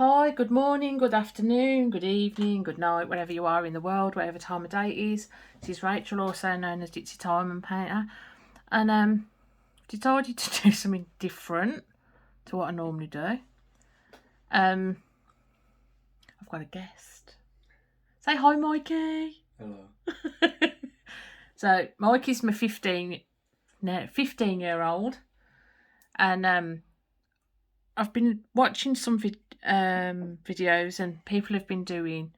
Hi, good morning, good afternoon, good evening, good night, wherever you are in the world, whatever time of day it is. This is Rachel, also known as Ditsy Time and Painter, and decided to do something different to what I normally do. I've got a guest. Say hi, Mikey. Hello. So Mikey's my 15-year-old, and I've been watching some videos, and people have been doing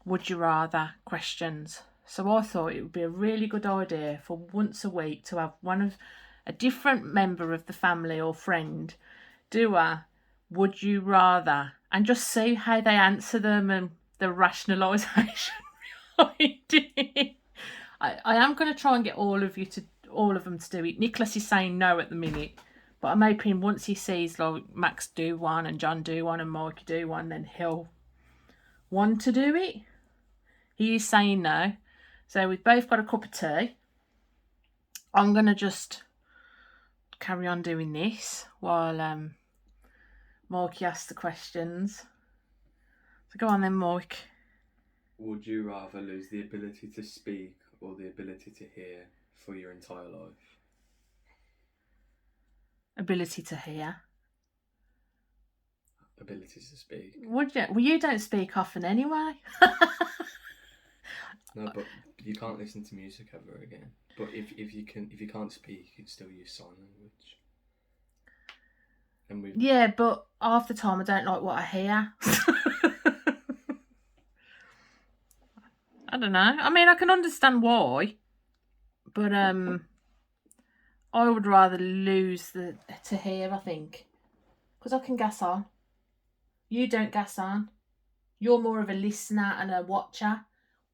would you rather questions. So I thought it would be a really good idea for once a week to have a different member of the family or friend do a would you rather and just see how they answer them and the rationalisation behind it. I am going to try and get all of them to do it. Nicholas is saying no at the minute, but I'm hoping once he sees like Max do one and John do one and Mikey do one, then he'll want to do it. He is saying no. So we've both got a cup of tea. I'm going to just carry on doing this while Mikey asks the questions. So go on then, Mike. Would you rather lose the ability to speak or the ability to hear for your entire life? Ability to hear. Ability to speak. Would you? Well, you don't speak often anyway. No, but you can't listen to music ever again. But if you can't speak, you can still use sign language. And yeah, but half the time I don't like what I hear. I don't know. I mean, I can understand why, but I would rather lose to hear, I think, because I can gas on. You don't gas on. You're more of a listener and a watcher,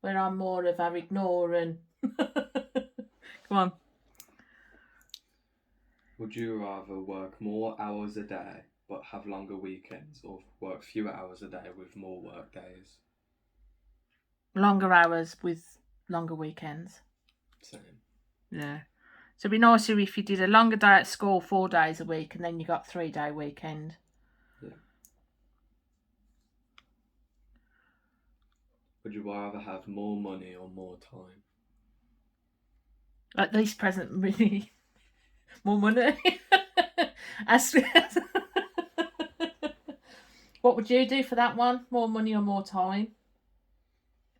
where I'm more of a ignore and. Come on. Would you rather work more hours a day but have longer weekends, or work fewer hours a day with more work days? Longer hours with longer weekends. Same. Yeah. So it'd be nicer if you did a longer day at school 4 days a week and then you got 3-day weekend. Yeah. Would you rather have more money or more time? At least present, really. More money. What would you do for that one? More money or more time?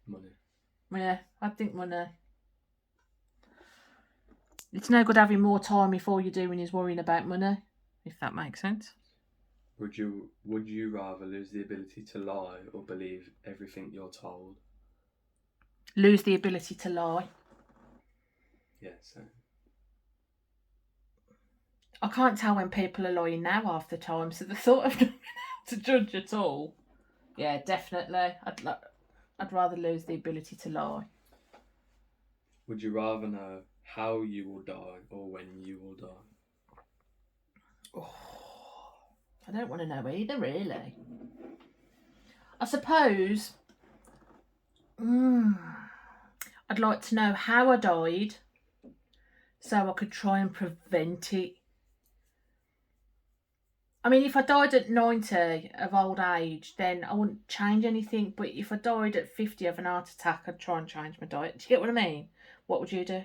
Money. Yeah, I think money. It's no good having more time if all you're doing is worrying about money, if that makes sense. Would you rather lose the ability to lie or believe everything you're told? Lose the ability to lie. Yeah, same. I can't tell when people are lying now half the time, so the thought of not being able to judge at all. Yeah, definitely. I'd rather lose the ability to lie. Would you rather know how you will die or when you will die? Oh, I don't want to know either, really. I suppose I'd like to know how I died so I could try and prevent it. I mean, if I died at 90 of old age, then I wouldn't change anything. But if I died at 50 of an heart attack, I'd try and change my diet. Do you get what I mean? What would you do?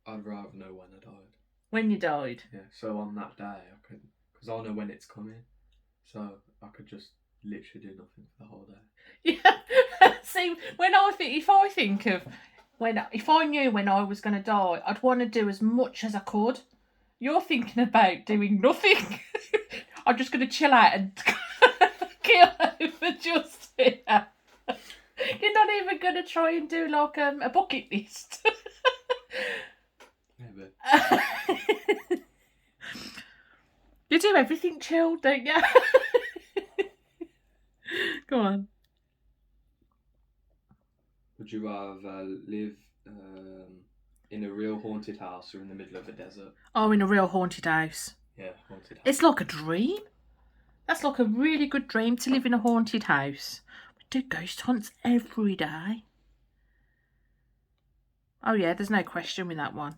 I'd rather know when I died. When you died? Yeah, so on that day, I could, because I know when it's coming, so I could just literally do nothing for the whole day. Yeah. See, if I knew when I was going to die, I'd want to do as much as I could. You're thinking about doing nothing. I'm just going to chill out and kill over just here. You're not even going to try and do like a bucket list. Maybe. You do everything chilled, don't you? Go on. Would you rather live in a real haunted house or in the middle of a desert? Oh, in a real haunted house. Yeah, haunted house. It's like a dream. That's like a really good dream, to live in a haunted house. We do ghost hunts every day. Oh yeah, there's no question with that one.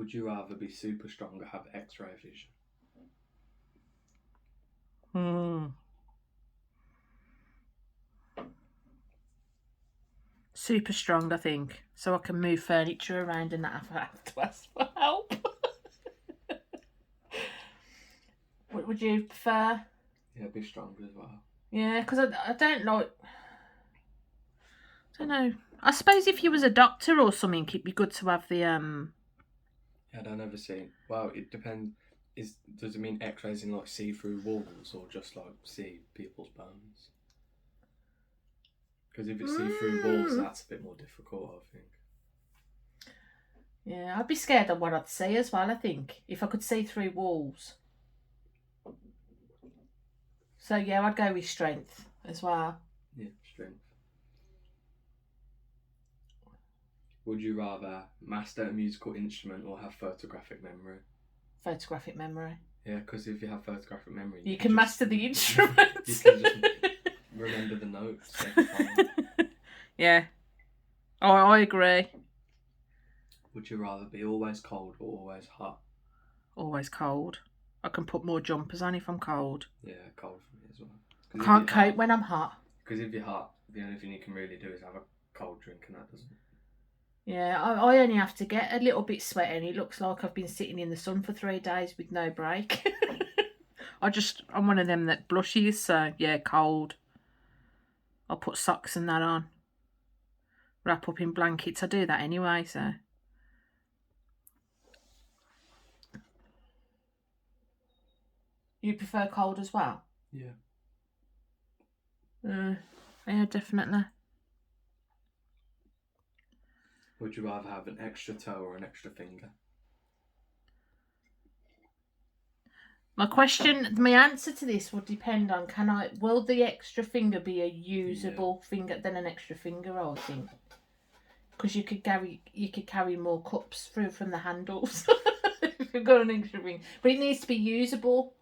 Would you rather be super strong or have X-ray vision? Super strong, I think, so I can move furniture around and not have to ask for help. What would you prefer? Yeah, be stronger as well. Yeah, because I don't like. I don't know. I suppose if you was a doctor or something, it'd be good to have the Yeah, I don't ever see. Well, it depends. Does it mean X-rays in like see-through walls or just like see people's bones? Because if it's see-through walls, that's a bit more difficult, I think. Yeah, I'd be scared of what I'd see as well, I think, if I could see through walls. So yeah, I'd go with strength as well. Yeah, strength. Would you rather master a musical instrument or have photographic memory? Photographic memory. Yeah, because if you have photographic memory, You can master the instrument. You can just remember the notes. Yeah. Oh, I agree. Would you rather be always cold or always hot? Always cold. I can put more jumpers on if I'm cold. Yeah, cold for me as well. I can't cope when I'm hot. Because if you're hot, the only thing you can really do is have a cold drink, and that doesn't. Yeah, I only have to get a little bit sweaty and it looks like I've been sitting in the sun for 3 days with no break. I'm one of them that blushes, so yeah, cold. I'll put socks and that on. Wrap up in blankets. I do that anyway, so. You prefer cold as well? Yeah. Yeah, definitely. Would you rather have an extra toe or an extra finger? My answer to this would depend on will the extra finger be a usable finger than an extra finger, I think. Because you could carry more cups through from the handles if you've got an extra finger. But it needs to be usable.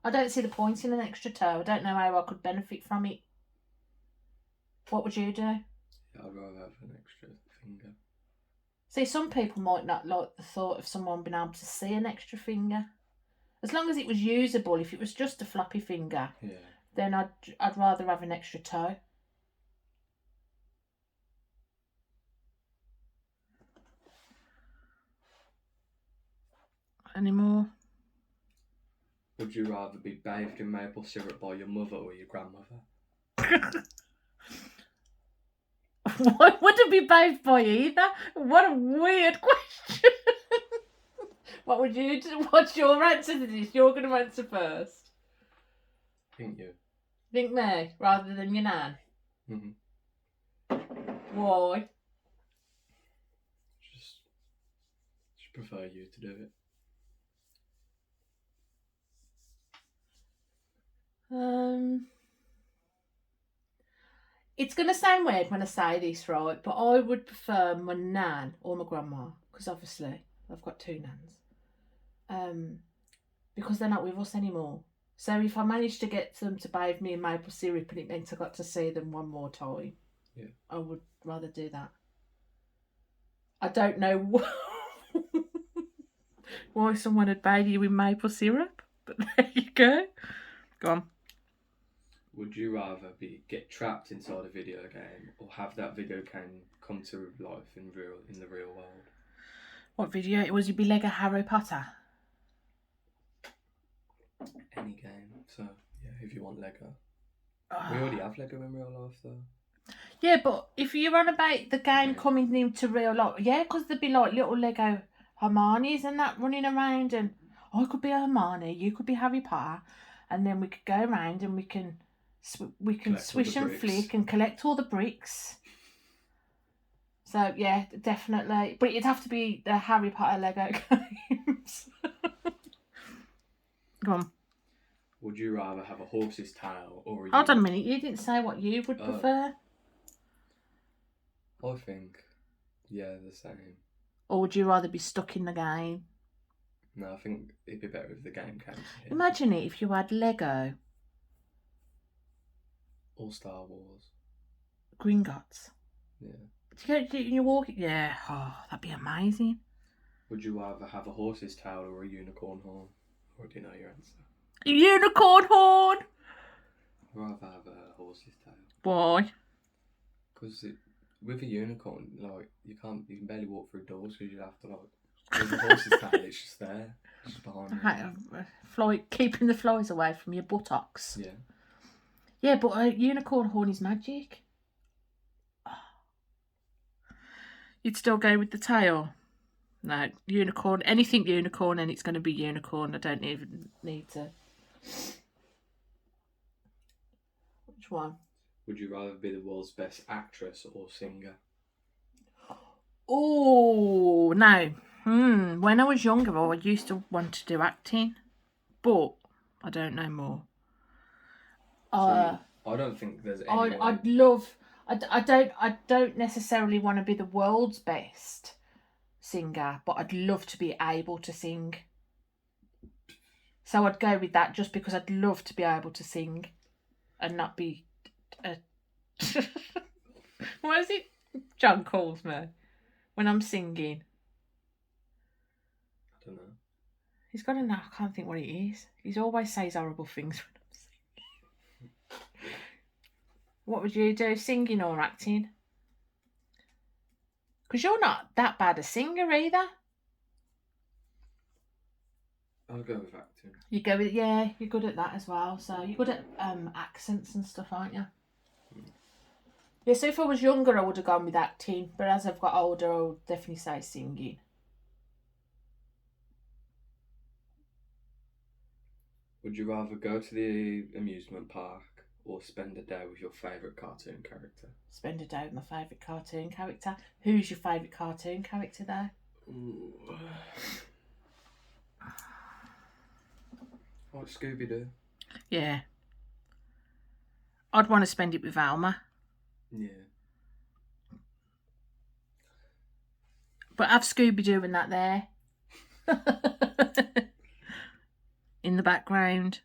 I don't see the point in an extra toe. I don't know how I could benefit from it. What would you do? Yeah, I'd rather have an extra finger. See, some people might not like the thought of someone being able to see an extra finger. As long as it was usable, if it was just a floppy finger, then I'd rather have an extra toe. Any more? Would you rather be bathed in maple syrup by your mother or your grandmother? Why would it be bathed by either? What a weird question. What would you do? What's your answer to this? You're going to answer first. Think you. Think me, rather than your nan? Mm-hmm. Why? Just prefer you to do it. It's going to sound weird when I say this, right? But I would prefer my nan or my grandma, because obviously I've got 2 nans. Because they're not with us anymore. So if I managed to get them to bathe me in maple syrup and it meant I got to see them one more time, I would rather do that. I don't know why someone would bathe you in maple syrup, but there you go. Go on. Would you rather get trapped inside a video game or have that video game come to life in the real world? What video? It was, you'd be Lego Harry Potter. Any game. So yeah, if you want Lego. We already have Lego in real life though. Yeah, but if you're on about the game coming into real life, because there'd be like little Lego Hermiones and that running around, and I could be a Hermione, you could be Harry Potter, and then we could go around and we can swish and flick and collect all the bricks. So yeah, definitely. But it'd have to be the Harry Potter Lego games. Go on. Would you rather have a horse's tail or a... Hold on a minute, you didn't say what you would prefer. I think, the same. Or would you rather be stuck in the game? No, I think it'd be better if the game came to him. Imagine it if you had Lego. Or Star Wars. Gringotts. Yeah. You walk. Yeah, that'd be amazing. Would you rather have a horse's tail or a unicorn horn? I already know your answer. Unicorn horn! I'd rather have a horse's tail. Why? Because with a unicorn, like, you can barely walk through doors because you have to, like, with a horse's tail, it's just there. It's just behind you. Keeping the flies away from your buttocks. Yeah. Yeah, but a unicorn horn is magic. You'd still go with the tail? No, unicorn. Anything unicorn, and it's going to be unicorn. I don't even need to. Which one? Would you rather be the world's best actress or singer? Oh, no. When I was younger, I used to want to do acting, but I don't know more. I don't think there's anyone. I'd love. I don't necessarily want to be the world's best singer, but I'd love to be able to sing. So I'd go with that just because I'd love to be able to sing and not be what is it John calls me when I'm singing? I don't know. He's got to know. I can't think what it is. He always says horrible things when I'm singing. What would you do, singing or acting? Because you're not that bad a singer either. I'll go with acting. You go with, yeah, you're good at that as well. So you're good at accents and stuff, aren't you? Yeah, so if I was younger, I would have gone with acting. But as I've got older, I would definitely say singing. Would you rather go to the amusement park or spend a day with your favourite cartoon character? Spend a day with my favourite cartoon character. Who's your favourite cartoon character there? Ooh. Oh, Scooby-Doo. Yeah. I'd want to spend it with Alma. Yeah. But have Scooby-Doo and that there. In the background.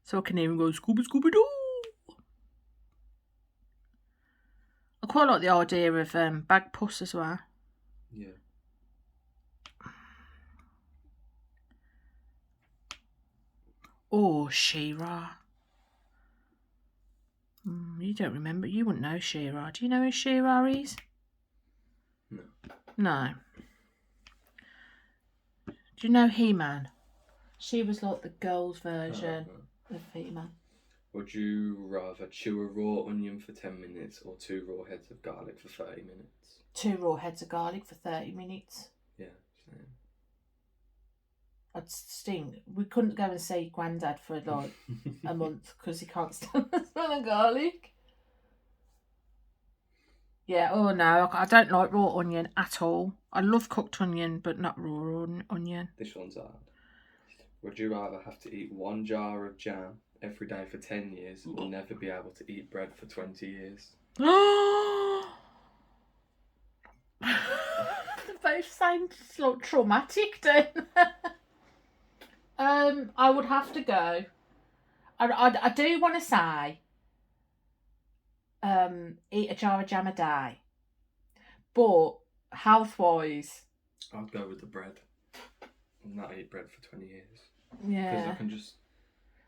So I can hear him go, Scooby, Scooby-Doo. I quite like the idea of Bagpuss as well. Yeah. Or She-Ra. You don't remember. You wouldn't know She-Ra. Do you know who She-Ra is? No. No. Do you know He-Man? She was like the girls' version of He-Man. Would you rather chew a raw onion for 10 minutes or 2 raw heads of garlic for 30 minutes? 2 raw heads of garlic for 30 minutes. Yeah, same. I'd stink. We couldn't go and see Grandad for like a month because he can't stand the smell of garlic. Yeah, oh no, I don't like raw onion at all. I love cooked onion, but not raw onion. This one's hard. Would you rather have to eat 1 jar of jam every day for 10 years or never be able to eat bread for 20 years? They both sound like traumatic, don't they? I would have to go. I do want to say, eat a jar of jam a day, but health-wise, I'd go with the bread and not eat bread for 20 years. yeah. Because I can just...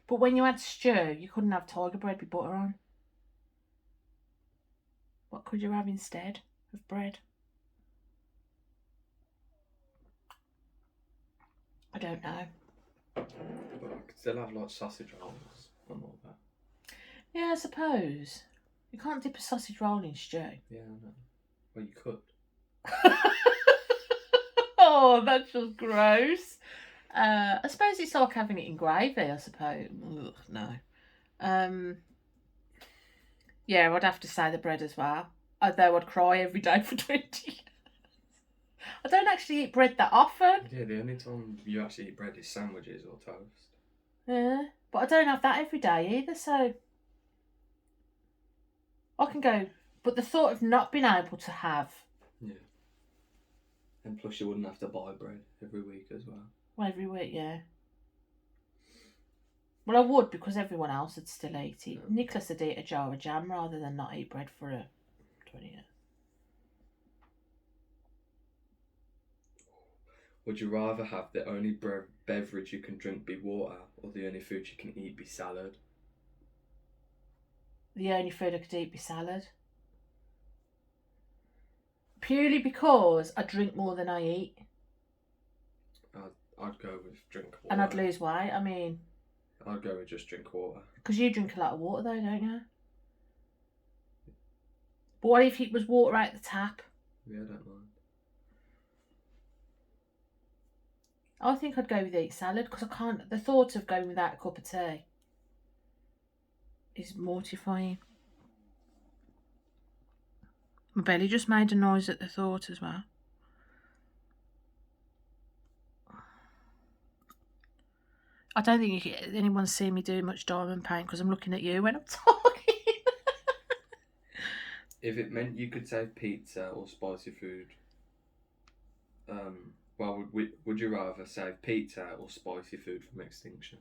But when you had stew, you couldn't have tiger bread with butter on. What could you have instead of bread? I don't know. But I could still have like sausage rolls and all that. Yeah, I suppose. You can't dip a sausage roll in stew. Yeah, I know. Well, you could. Oh, that's just gross. I suppose it's like having it in gravy, I suppose. Ugh, no. Yeah, I'd have to say the bread as well. Although I'd cry every day for 20 years. I don't actually eat bread that often. Yeah, the only time you actually eat bread is sandwiches or toast. Yeah, but I don't have that every day either, so I can go. But the thought of not being able to have... Yeah. And plus you wouldn't have to buy bread every week as well. Well, every week, yeah. Well, I would, because everyone else would still eat it. Yeah. Nicholas would eat a jar of jam rather than not eat bread for 20 years. Would you rather have the only beverage you can drink be water, or the only food you can eat be salad? The only food I could eat be salad. Purely because I drink more than I eat. I'd go with drink water. And I'd lose weight. I mean... I'd go with just drink water. Because you drink a lot of water though, don't you? But what if it was water out the tap? Yeah, I don't mind. I think I'd go with eat salad because I can't... The thought of going without a cup of tea is mortifying. My belly just made a noise at the thought as well. I don't think anyone's seen me do much diamond paint because I'm looking at you when I'm talking. If it meant you could save pizza or spicy food, well, would you rather save pizza or spicy food from Extinction?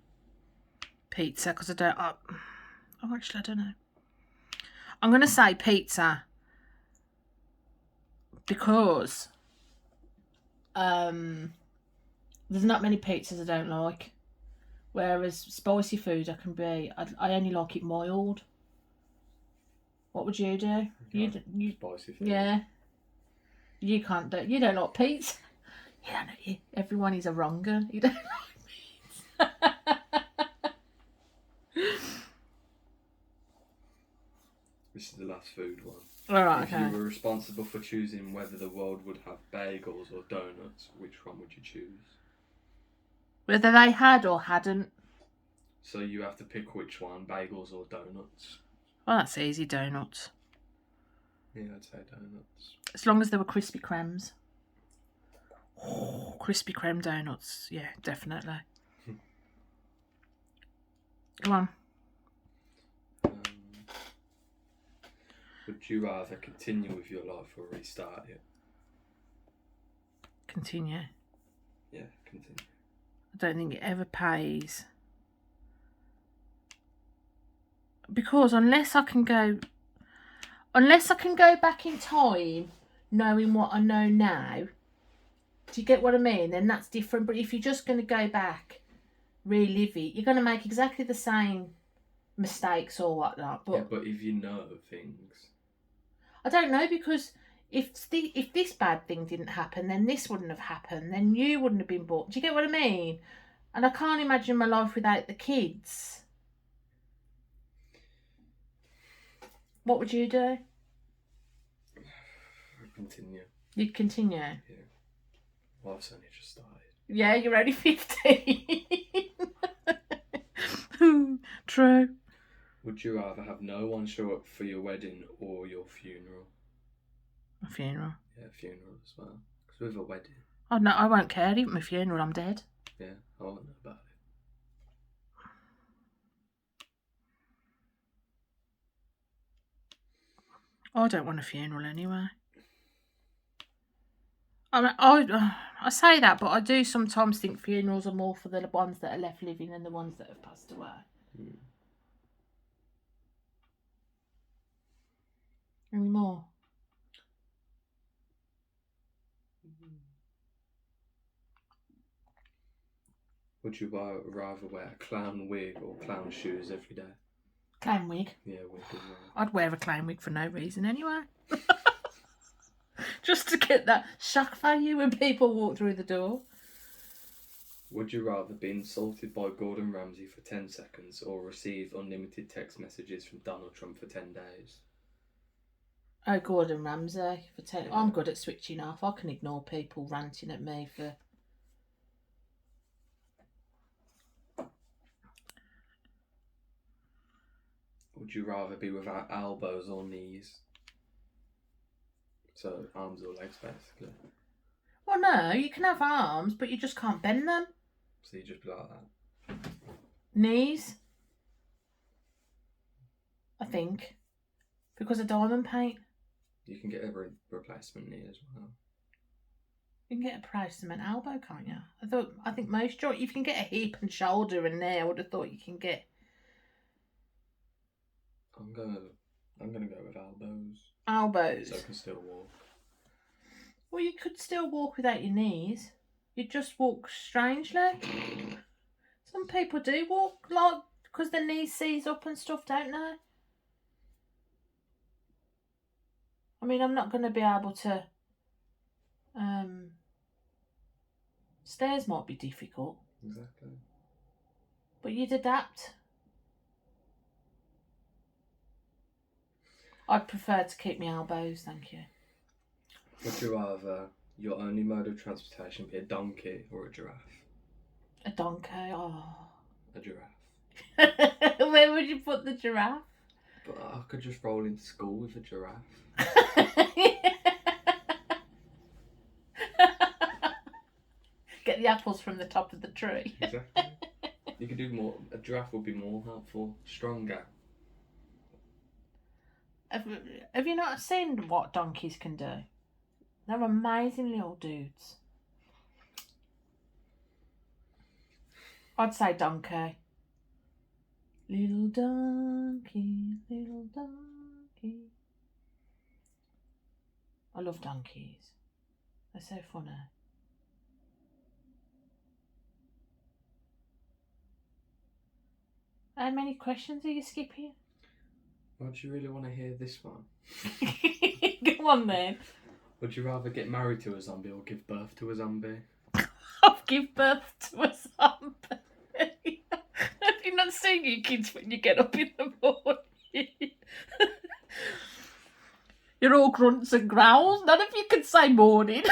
Pizza, because I don't... actually, I don't know. I'm going to say pizza because there's not many pizzas I don't like. Whereas spicy food, I only like it mild. What would you do? You spicy food. Yeah. You don't like pizza. Yeah, everyone is a wronger. You don't like pizza. This is the last food one. Alright, if you were responsible for choosing whether the world would have bagels or donuts, which one would you choose? Whether they had or hadn't. So you have to pick which one, bagels or donuts. Well, that's easy, donuts. Yeah, I'd say donuts. As long as they were Krispy Kremes. Oh, Krispy Kreme donuts. Yeah, definitely. Go on. Would you rather continue with your life or restart it? Continue. Yeah, continue. I don't think it ever pays. Because unless I can go back in time knowing what I know now, do you get what I mean? Then that's different. But if you're just going to go back, relive it, you're going to make exactly the same mistakes or whatnot. But, yeah, but if you know things... I don't know, because if this bad thing didn't happen, then this wouldn't have happened. Then you wouldn't have been born. Do you get what I mean? And I can't imagine my life without the kids. What would you do? Continue. You'd continue? Yeah. Well, I've only just started. Yeah, you're only 15. True. Would you rather have no one show up for your wedding or your funeral? A funeral? Yeah, funeral as well. Because with a wedding... Oh, no, I won't care. Even my funeral, I'm dead. Yeah, I won't know about it. I don't want a funeral anyway. I mean, I say that, but I do sometimes think funerals are more for the ones that are left living than the ones that have passed away. Mm. Any more? Would you rather wear a clown wig or clown shoes every day? Clown wig. Yeah, wig as well. I'd wear a clown wig for no reason anyway. Just to get that shock value when people walk through the door. Would you rather be insulted by Gordon Ramsay for 10 seconds or receive unlimited text messages from Donald Trump for 10 days? Oh, Gordon Ramsay for 10. Yeah. I'm good at switching off. I can ignore people ranting at me for... Would you rather be without elbows or knees? So, arms or legs, basically. Well, no, you can have arms, but you just can't bend them. So you just be like that? Knees, I think, because of diamond paint. You can get a replacement knee as well. You can get a replacement elbow, can't you? I think most joints, you can get a hip and shoulder and there. I would have thought you can get... I'm gonna go with elbows. Elbows? So I can still walk. Well, you could still walk without your knees. You just walk strangely. Some people do walk like because their knees seize up and stuff, don't they? I mean, I'm not going to be able to. Stairs might be difficult. Exactly. But you'd adapt. I'd prefer to keep my elbows, thank you. Would you rather your only mode of transportation be a donkey or a giraffe? A donkey, oh. A giraffe. Where would you put the giraffe? But I could just roll into school with a giraffe. Get the apples from the top of the tree. Exactly. You could do more. A giraffe would be more helpful, stronger. Have you not seen what donkeys can do? They're amazing little dudes. I'd say donkey. Little donkey, little donkey. I love donkeys. They're so funny. How many questions are you skipping? Well, do you really want to hear this one? Go on then. Would you rather get married to a zombie or give birth to a zombie? I'll give birth to a zombie. Have you not seen your kids when you get up in the morning? You're all grunts and growls. None of you can say morning.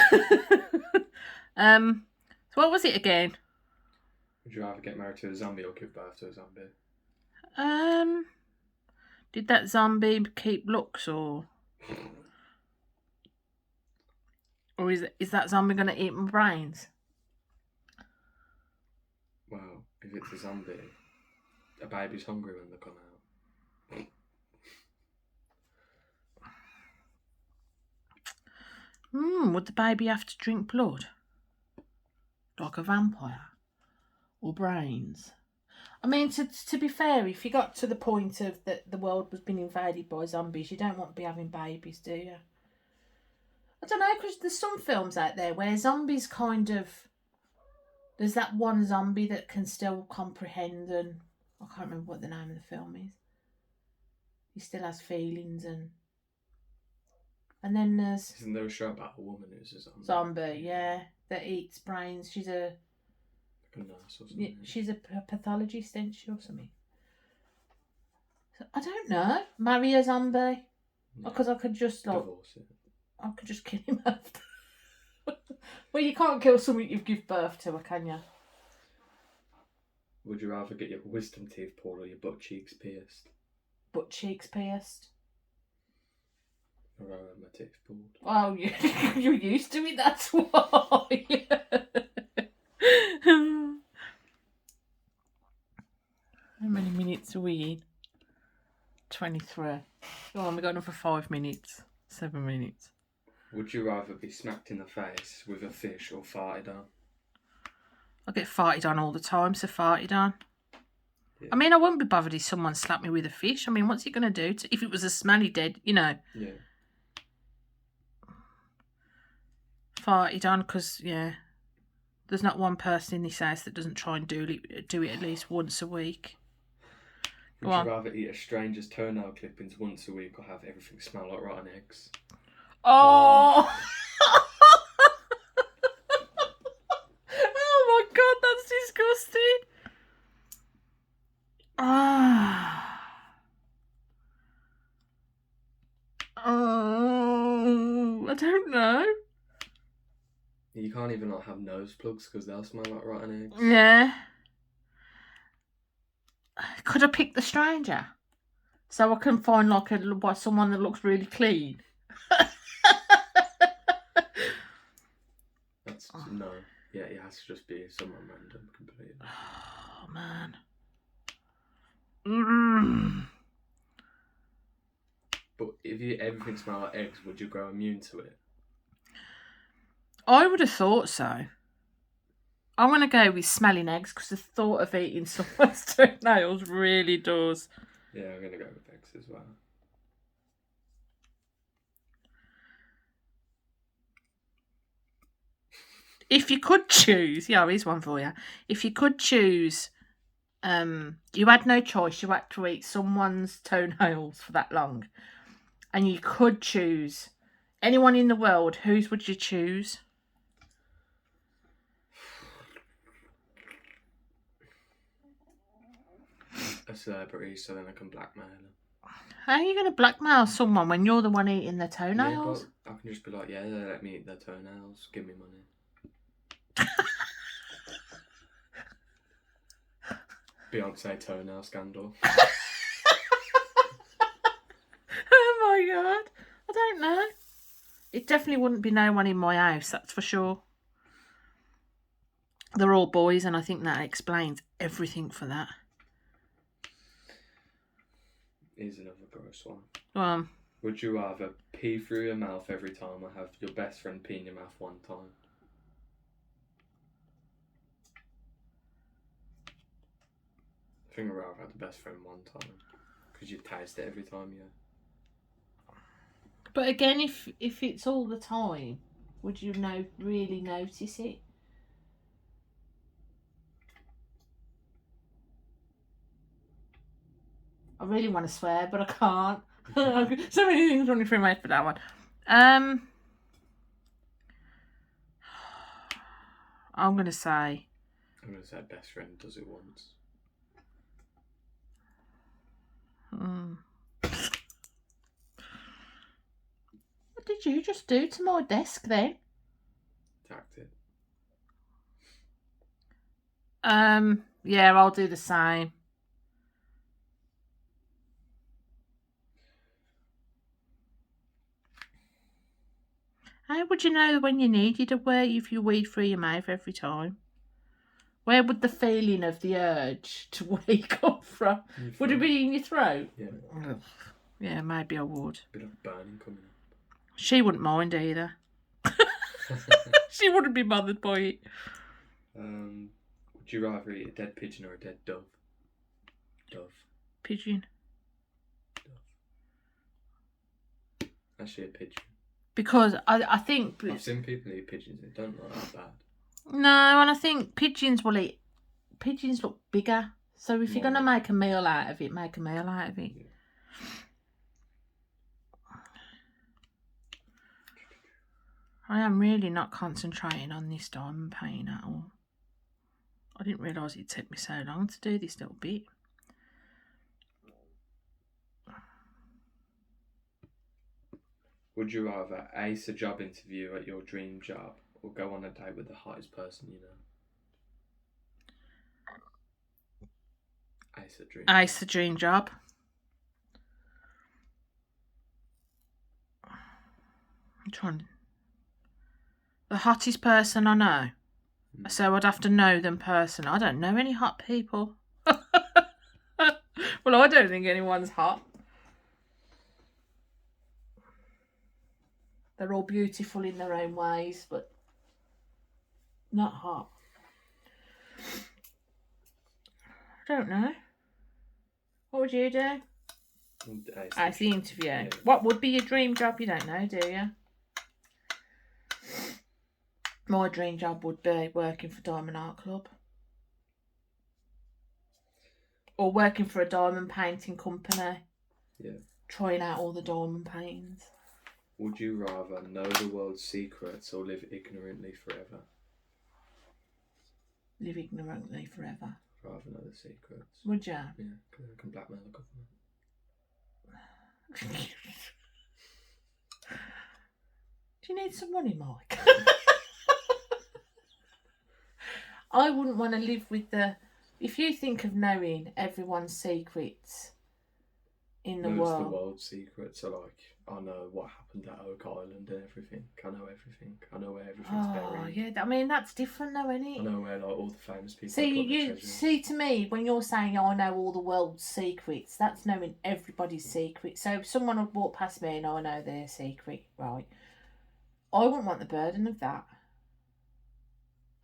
So what was it again? Would you rather get married to a zombie or give birth to a zombie? Did that zombie keep looks or is that zombie gonna eat my brains? Well, if it's a zombie, a baby's hungry when they come out. Would the baby have to drink blood? Like a vampire? Or brains? I mean, to be fair, if you got to the point of that the world was being invaded by zombies, you don't want to be having babies, do you? I don't know, because there's some films out there where zombies kind of... There's that one zombie that can still comprehend and... I can't remember what the name of the film is. He still has feelings and then there's... Isn't there a show about a woman who's a zombie? Zombie, yeah. That eats brains. She's a... Like a nurse or something. She's a pathologist, isn't she, or something? So, I don't know. Marry a zombie? Because I could just like... Divorce it. I could just kill him after. Well, you can't kill something you've given birth to, can you? Would you rather get your wisdom teeth pulled or your butt cheeks pierced? Butt cheeks pierced. Or my teeth pulled. Oh, you're used to it, that's why. How many minutes are we in? 23. Go on, we've got another 5 minutes. 7 minutes. Would you rather be smacked in the face with a fish or farted on? I get farted on all the time, so farted on. Yeah. I mean, I wouldn't be bothered if someone slapped me with a fish. I mean, what's it going to do? If it was a smelly dead, you know. Yeah. Farted on, because, yeah, there's not one person in this house that doesn't try and do it at least once a week. Would you rather eat a stranger's toenail clippings once a week or have everything smell like rotten eggs? Oh! Oh my god, that's disgusting. Oh, I don't know. You can't even like have nose plugs because they'll smell like rotten eggs. Yeah. Could I pick the stranger? So I can find like someone that looks really clean. That's no. Yeah, it has to just be someone random completely. Oh man. But if everything smelled like eggs, would you grow immune to it? I would have thought so. I'm going to go with smelling eggs because the thought of eating someone's toenails really does. Yeah, I'm going to go with eggs as well. If you could choose, yeah, here's one for you. If you could choose, you had no choice. You had to eat someone's toenails for that long, and you could choose anyone in the world. Whose would you choose? A celebrity, so then I can blackmail them. How are you going to blackmail someone when you're the one eating their Yeah, toenails? but I can just be like, yeah, they let me eat their toenails. Give me money. Beyonce toenail scandal. Oh my god. I don't know. It definitely wouldn't be no one in my house, that's for sure. They're all boys, and I think that explains everything for that. Here's another gross one. Would you rather pee through your mouth every time or have your best friend pee in your mouth one time? I think I'd rather have the best friend one time. Because you taste it every time, yeah. But again, if it's all the time, would you really notice it? I really want to swear, but I can't. So many things running through my head for that one. I'm going to say best friend does it once. What did you just do to my desk then? Tacked it. Yeah, I'll do the same. How would you know when you needed a wee if you weed through your mouth every time? Where would the feeling of the urge to wee come from? Would it be in your throat? Yeah. Ugh. Yeah, maybe I would. A bit of burning coming up. She wouldn't mind either. She wouldn't be bothered by it. Would you rather eat a dead pigeon or a dead dove? Dove. Pigeon. Dove. Actually, a pigeon. Because I think... I've seen people eat pigeons. They don't look that bad. No, and I think pigeons will eat... Pigeons look bigger. So if you're going to make a meal out of it, make a meal out of it. Yeah. I am really not concentrating on this diamond painting at all. I didn't realise it'd take me so long to do this little bit. Would you rather ace a job interview at your dream job or go on a date with the hottest person you know? Ace a dream job. I'm trying. The hottest person I know. So I'd have to know them personally. I don't know any hot people. Well, I don't think anyone's hot. They're all beautiful in their own ways, but not hot. I don't know. What would you do? Ace the interview. Yeah. What would be your dream job? You don't know, do you? My dream job would be working for Diamond Art Club. Or working for a diamond painting company. Yeah. Trying out all the diamond paintings. Would you rather know the world's secrets or live ignorantly forever? Live ignorantly forever. Rather know the secrets. Would you? Yeah, because I can blackmail the government. Do you need some money, Mike? I wouldn't want to live with the... If you think of knowing everyone's secrets in the world... It's the world's secrets. So, like, I know what happened at Oak Island and everything. I know everything. I know where everything's buried. Oh, yeah. I mean, that's different though, isn't it? I know where, like, all the famous people See, to me, when you're saying, I know all the world's secrets, that's knowing everybody's secrets. So if someone would walk past me and I know their secret, right, I wouldn't want the burden of that.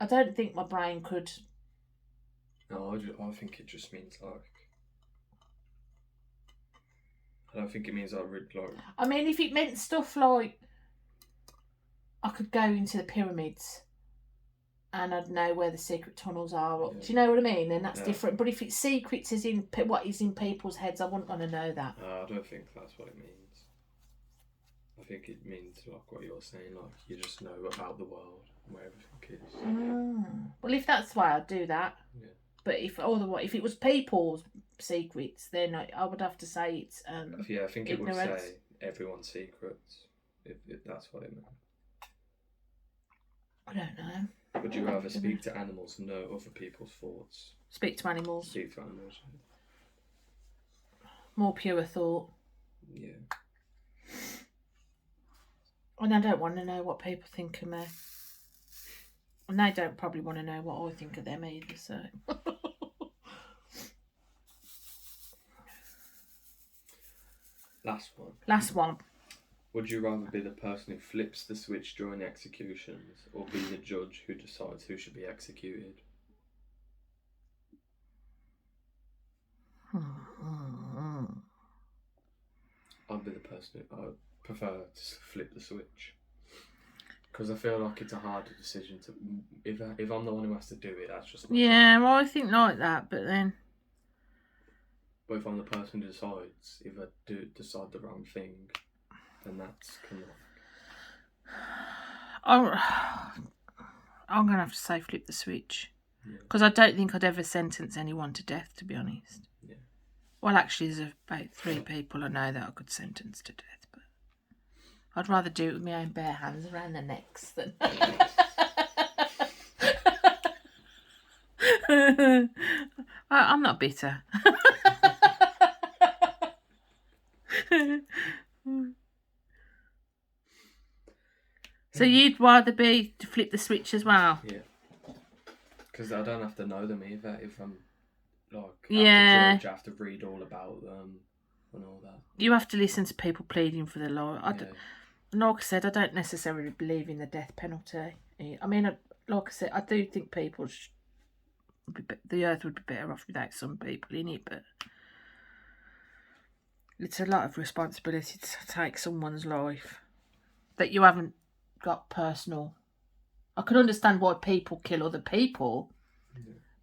I don't think my brain could... No, I think it just means, like... I don't think it means, like... I mean, if it meant stuff like... I could go into the pyramids and I'd know where the secret tunnels are. Yeah. Do you know what I mean? And that's Yeah. different. But if it's secrets as in what is in people's heads, I wouldn't want to know that. I don't think that's what it means. I think it means like what you're saying, like you just know about the world and where everything is. Well, if that's why I'd do that. Yeah. But if it was people's secrets, then I would have to say it's I think it would ignorance. say everyone's secrets. If that's what it meant. I don't know. Would you rather speak to animals and know other people's thoughts? Speak to animals. Speak to animals. More pure thought. Yeah. And I don't want to know what people think of me. And they don't probably want to know what I think of them either, so. Last one. Would you rather be the person who flips the switch during executions or be the judge who decides who should be executed? I'd be the person who I prefer to flip the switch. Because I feel like it's a harder decision to... If I'm the one who has to do it, that's just... Yeah, well, I think like that, but then... But if I'm the person who decides, if I do decide the wrong thing, then that's kind of... I'm going to have to say flip the switch. Yeah. Because I don't think I'd ever sentence anyone to death, to be honest. Yeah. Well, actually, there's about 3 people I know that I could sentence to death, but I'd rather do it with my own bare hands around their necks than... I'm not bitter. So you'd rather be to flip the switch as well? Yeah. Because I don't have to know them either. If I'm like, yeah, I have to read all about them and all that. You have to listen to people pleading for their life. Yeah. Like I said, I don't necessarily believe in the death penalty. I mean, like I said, I do think people the earth would be better off without some people in it, but it's a lot of responsibility to take someone's life that you haven't got personal. I can understand why people kill other people,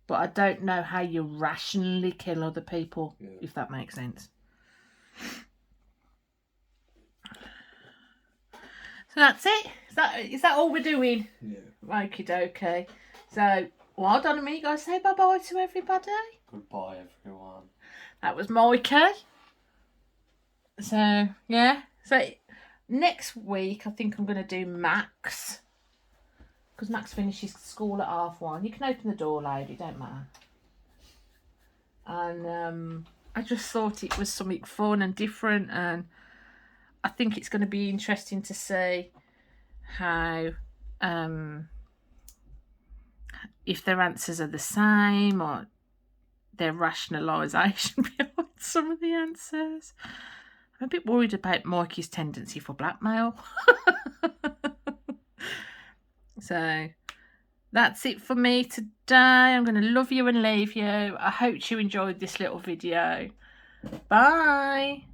but I don't know how you rationally kill other people, if that makes sense. So that's it. Is that all we're doing? Yeah. Okie dokie. So, well done, me. You guys say bye-bye to everybody. Goodbye, everyone. That was Mikey. So, yeah. So, next week, I think I'm going to do Max. Because Max finishes school at 1:30. You can open the door, lady. It don't matter. And I just thought it was something fun and different. And I think it's going to be interesting to see how... if their answers are the same or their rationalisation behind some of the answers. I'm a bit worried about Mikey's tendency for blackmail. So that's it for me today. I'm going to love you and leave you. I hope you enjoyed this little video. Bye.